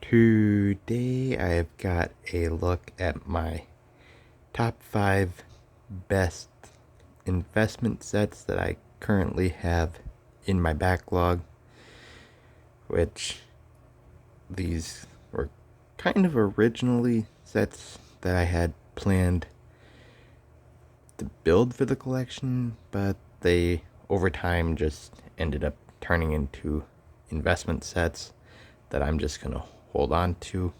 Today I've got a look at my top 5 best investment sets that I currently have in my backlog, which these were kind of originally sets that I had planned to build for the collection, but they over time just ended up turning into investment sets that I'm just going to hold on to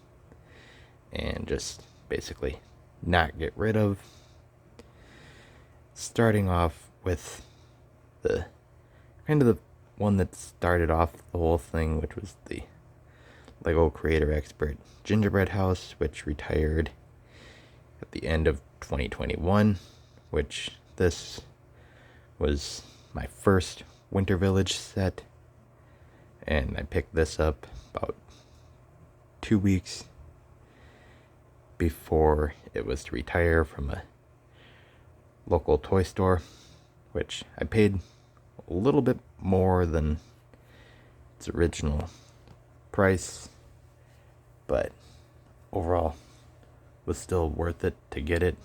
and just basically not get rid of. Starting off with the kind of the one that started off the whole thing, which was the Lego Creator Expert Gingerbread House, which retired at the end of 2021, which this was my first Winter Village set, and I picked this up about 2 weeks before it was to retire from a local toy store, which I paid a little bit more than its original price, but overall was still worth it to get it.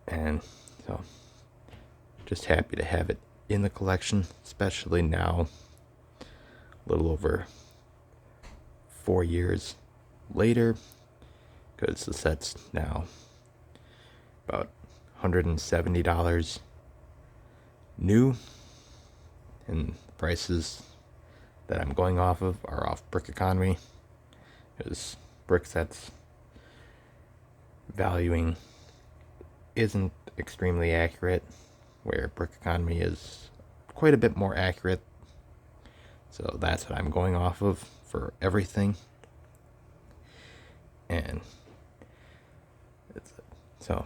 And so just happy to have it in the collection, especially now, a little over 4 years later, because the set's now about $170 new, and the prices that I'm going off of are off Brick Economy, because brick sets valuing isn't extremely accurate, where Brick Economy is quite a bit more accurate. So that's what I'm going off of for everything. And so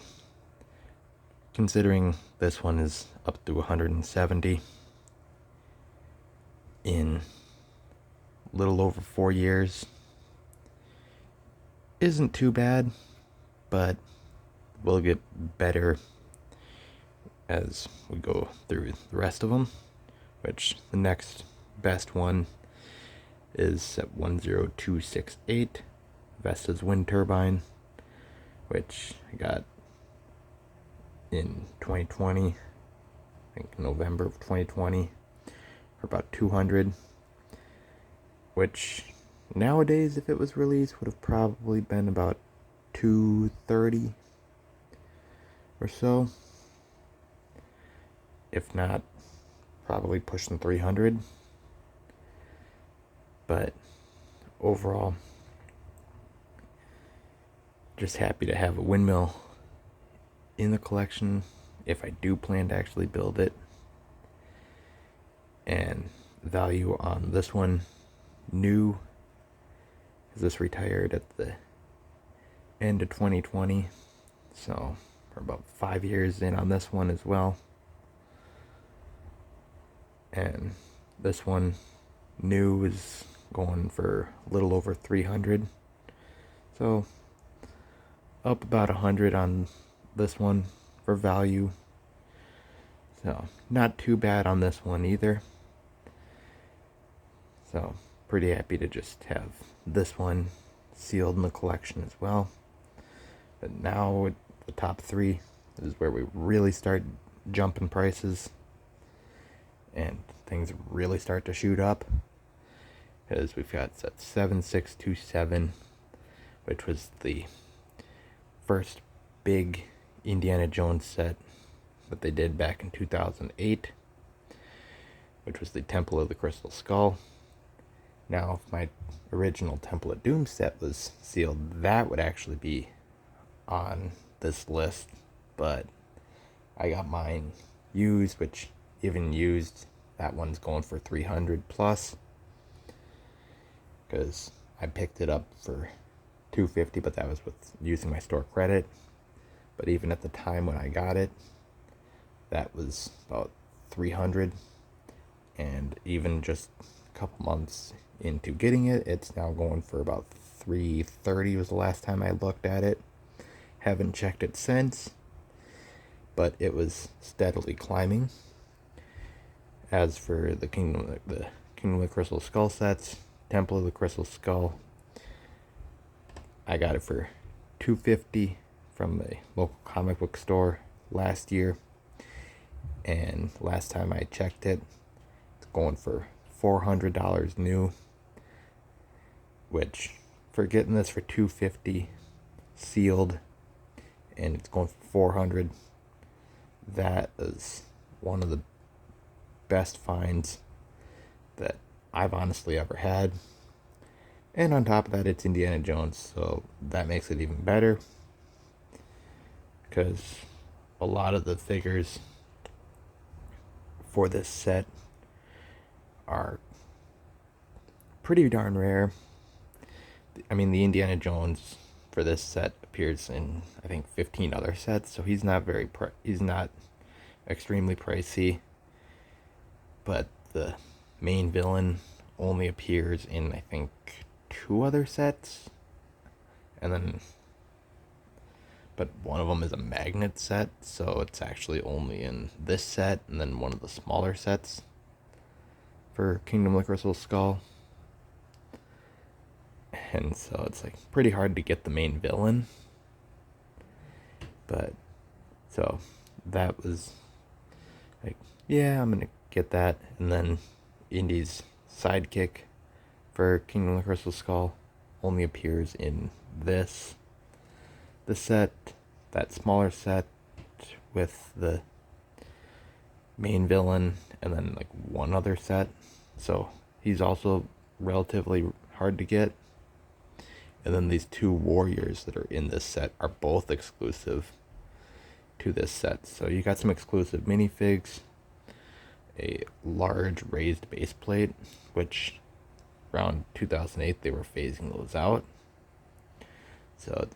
considering this one is up to 170 in a little over 4 years, isn't too bad, but will get better as we go through the rest of them, which the next best one is at 10268, Vestas wind turbine, which I got in 2020, I think November of 2020, for about 200, which nowadays, if it was released, would have probably been about 230 or so, if not probably pushing 300. But overall, just happy to have a windmill in the collection if I do plan to actually build it. And value on this one, new, as this retired at the end of 2020, so we're about 5 years in on this one as well. And this one, new, is going for a little over 300, so up about 100 on this one for value. So not too bad on this one either. So pretty happy to just have this one sealed in the collection as well. But now the top 3 is where we really start jumping prices and things really start to shoot up, because we've got set 7627, which was the first big Indiana Jones set that they did back in 2008, which was the Temple of the Crystal Skull. Now, if my original Temple of Doom set was sealed, that would actually be on this list, but I got mine used, which even used, that one's going for 300 plus, because I picked it up for 250, but that was with using my store credit. But even at the time when I got it, that was about 300, and even just a couple months into getting it, it's now going for about 330 was the last time I looked at it. Haven't checked it since, but it was steadily climbing. As for the Kingdom of the Crystal Skull sets, Temple of the Crystal Skull. I got it for $250 from a local comic book store last year, and last time I checked it, it's going for $400 new, which for getting this for $250 sealed and it's going for $400, that is one of the best finds that I've honestly ever had. And on top of that, it's Indiana Jones, so that makes it even better, because a lot of the figures for this set are pretty darn rare. I mean, the Indiana Jones for this set appears in, I think, 15 other sets, so he's not extremely pricey. But the main villain only appears in, I think, 2 other sets, but one of them is a magnet set, so it's actually only in this set and then one of the smaller sets for Kingdom of the Crystal Skull. And so it's like pretty hard to get the main villain. But so that was like, yeah, I'm gonna get that. And then Indy's sidekick for Kingdom of the Crystal Skull only appears in the set, that smaller set with the main villain, and then like one other set. So he's also relatively hard to get. And then these 2 warriors that are in this set are both exclusive to this set. So you got some exclusive minifigs, a large raised base plate, which around 2008 they were phasing those out. So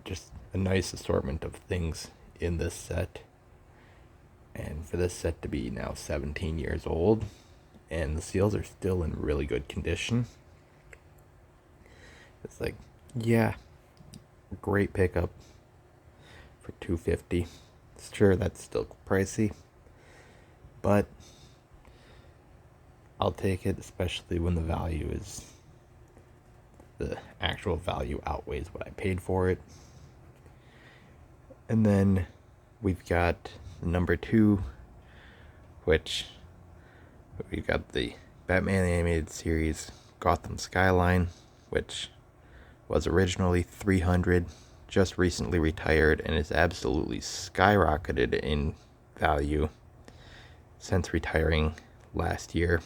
just a nice assortment of things in this set. And for this set to be now 17 years old, and the seals are still in really good condition, it's like, yeah, great pickup for $250. Sure, that's still pricey, but I'll take it, especially when the actual value outweighs what I paid for it. And then we've got number 2, which we've got the Batman Animated Series Gotham Skyline, which was originally $300, just recently retired, and is absolutely skyrocketed in value since retiring last year,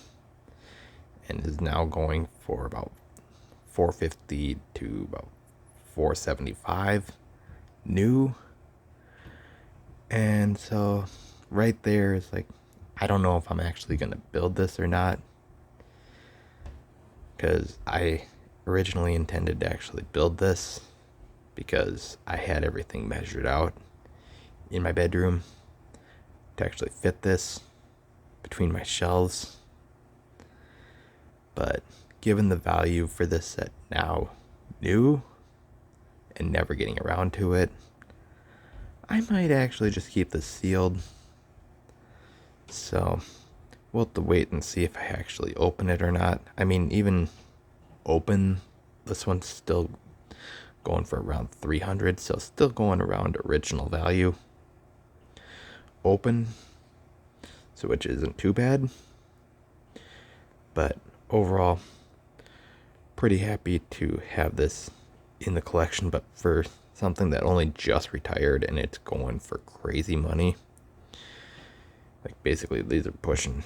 and is now going for about $450 to about $475 new. And so right there is like, I don't know if I'm actually gonna build this or not, because I originally intended to actually build this because I had everything measured out in my bedroom to actually fit this between my shelves. But given the value for this set now new and never getting around to it, I might actually just keep this sealed. So we'll have to wait and see if I actually open it or not. I mean, even open, this one's still going for around $300, so still going around original value. Open, so which isn't too bad. But overall, pretty happy to have this in the collection, but for something that only just retired and it's going for crazy money. Like basically these are pushing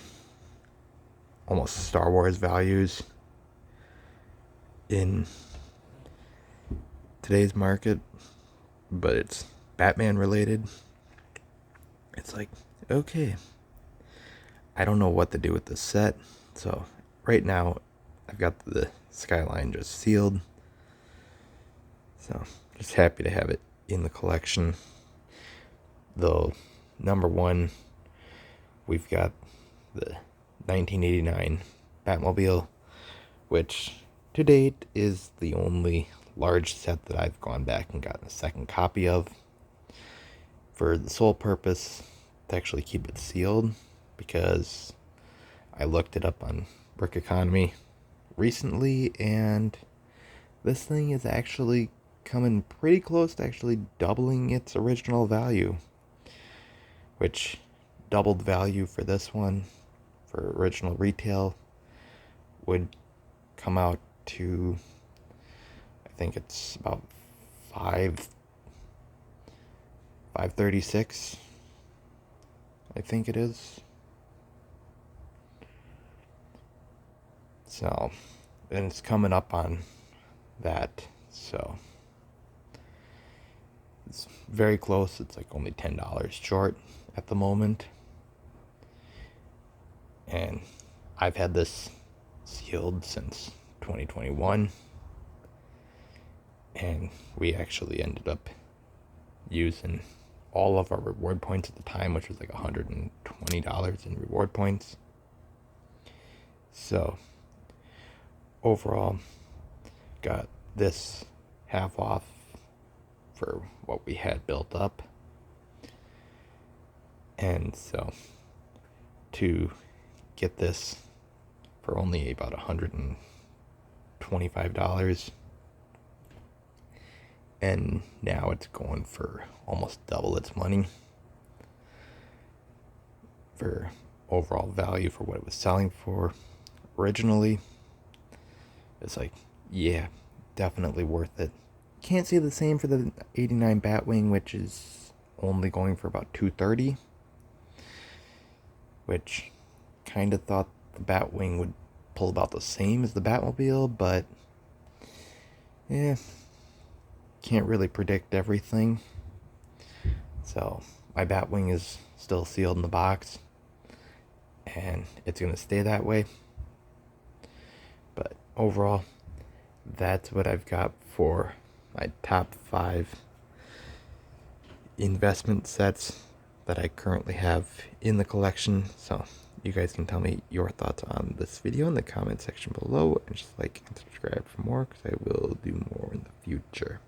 almost Star Wars values in today's market, but it's Batman related. It's like, okay, I don't know what to do with this set. So right now I've got the Skyline just sealed, so just happy to have it in the collection. Though number 1, we've got the 1989 Batmobile, which to date is the only large set that I've gone back and gotten a second copy of, for the sole purpose to actually keep it sealed, because I looked it up on Brick Economy recently, and this thing is actually coming pretty close to actually doubling its original value, which doubled value for this one for original retail would come out to, I think it's about 536, I think it is. So, and it's coming up on that, so it's very close. It's like only $10 short at the moment. And I've had this sealed since 2021, and we actually ended up using all of our reward points at the time, which was like $120 in reward points. So overall, got this half off for what we had built up. And so to get this for only about $125, and now it's going for almost double its money for overall value for what it was selling for originally. It's like, yeah, definitely worth it. Can't say the same for the 89 Batwing, which is only going for about $230, which kind of thought the Batwing would pull about the same as the Batmobile, but yeah, can't really predict everything. So my Batwing is still sealed in the box, and it's going to stay that way. But overall, that's what I've got for my top 5 investment sets that I currently have in the collection. So you guys can tell me your thoughts on this video in the comment section below, and just like and subscribe for more, because I will do more in the future.